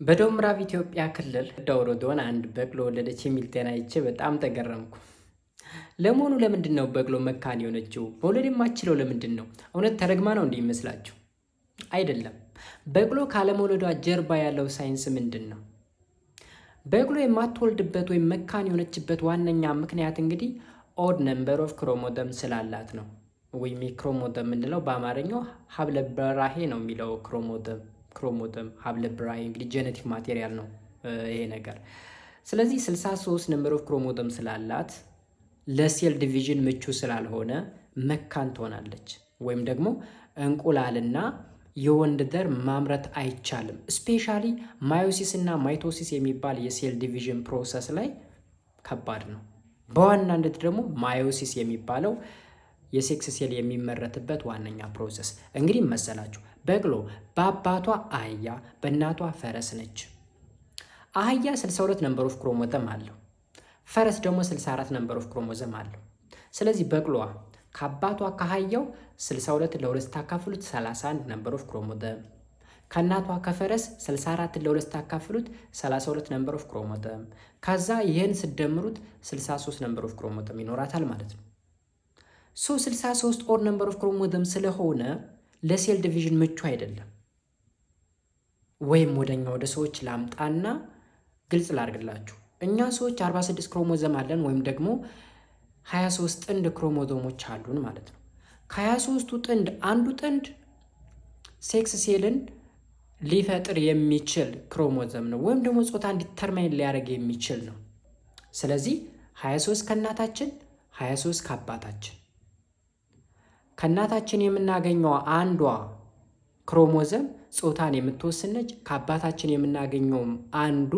በደቡብ ምዕራብ ኢትዮጵያ ክልል ዳውሮ ዞን አንድ በቅሎ ወለደች የሚል ዜና አይቼ በጣም ተገረምኩ። ለመሆኑ ለምንድን ነው በቅሎ መካን የሆነችው? መውለድ የማትችለው ለምንድን ነው? እውነት ተረግማ ነው እንዲህ ይመስላችሁ? አይደለም። በቅሎ ካለመውለዷ ጀርባ ያለው ሳይንስ ምንድን ነው? በቅሎ የማትወልድበት ወይም መካን የሆነችበት ዋነኛ ምክንያት እንግዲህ ኦድ ነምበር ኦፍ ክሮሞደም ስላላት ነው። ወይም ክሮሞደም የምንለው በአማርኛው ሀብለ በራሄ ነው የሚለው ክሮሞደም ሀብለ ብራይ እንግዲህ ጄኔቲክ ማቴሪያል ነው ይሄ ነገር። ስለዚህ 63 ነምበር ኦፍ ክሮሞደም ስላላት ለሴል ዲቪዥን ምቹ ስላልሆነ መካን ትሆናለች። ወይም ደግሞ እንቁላልና የወንድ ዘር ማምረት አይቻልም። ስፔሻሊ ማዮሲስ እና ማይቶሲስ የሚባል የሴል ዲቪዥን ፕሮሰስ ላይ ከባድ ነው። በዋናነት ደግሞ ማዮሲስ የሚባለው የሴክስ ሴል የሚመረትበት ዋነኛ ፕሮሰስ እንግዲህ መሰላችሁ። በቅሎ በአባቷ አህያ በእናቷ ፈረስ ነች። አህያ 62 ነምበር ኦፍ ክሮሞዘም አለው። ፈረስ ደግሞ 64 ነምበር ኦፍ ክሮሞዘም አለው። ስለዚህ በቅሎዋ ከአባቷ ከአህያው 62 ለ2 ስታካፍሉት 31 ነምበር ኦፍ ክሮሞዘም፣ ከእናቷ ከፈረስ 64 ለ2 ስታካፍሉት 32 ነምበር ኦፍ ክሮሞዘም፣ ከዛ ይህን ስደምሩት 63 ነምበር ኦፍ ክሮሞዘም ይኖራታል ማለት ነው። 63 ኦድ ነምበር ኦፍ ክሮሞዘም ስለሆነ ለሴል ዲቪዥን ምቹ አይደለም። ወይም ወደ ሰዎች ላምጣና ግልጽ ላድርግላችሁ። እኛ ሰዎች 46 ክሮሞዘም አለን፣ ወይም ደግሞ 23 ጥንድ ክሮሞዞሞች አሉን ማለት ነው። ከ23ቱ ጥንድ አንዱ ጥንድ ሴክስ ሴልን ሊፈጥር የሚችል ክሮሞዘም ነው፣ ወይም ደግሞ ጾታ ዲተርማይን ሊያደርግ የሚችል ነው። ስለዚህ 23 ከእናታችን 23 ከአባታችን። ከእናታችን የምናገኘው አንዷ ክሮሞዘም ጾታን የምትወስን ነች። ከአባታችን የምናገኘውም አንዱ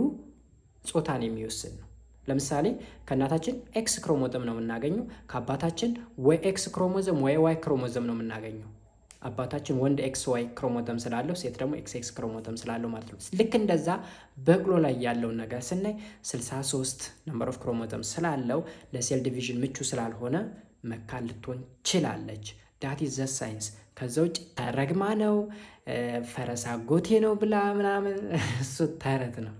ጾታን የሚወስን ነው። ለምሳሌ ከእናታችን ኤክስ ክሮሞዘም ነው የምናገኘው፣ ከአባታችን ወይ ኤክስ ክሮሞዘም ወይ ዋይ ክሮሞዘም ነው የምናገኘው። አባታችን ወንድ ኤክስ ዋይ ክሮሞዘም ስላለው፣ ሴት ደግሞ ኤክስ ኤክስ ክሮሞዘም ስላለው ማለት ነው። ልክ እንደዛ በቅሎ ላይ ያለውን ነገር ስናይ 63 ነምበር ኦፍ ክሮሞዘም ስላለው ለሴል ዲቪዥን ምቹ ስላልሆነ መካን ልትሆን ችላለች። ዳት ኢዝ ዘ ሳይንስ። ከዛ ውጭ ተረግማ ነው ፈረስ አጎቴ ነው ብላ ምናምን እሱ ተረት ነው።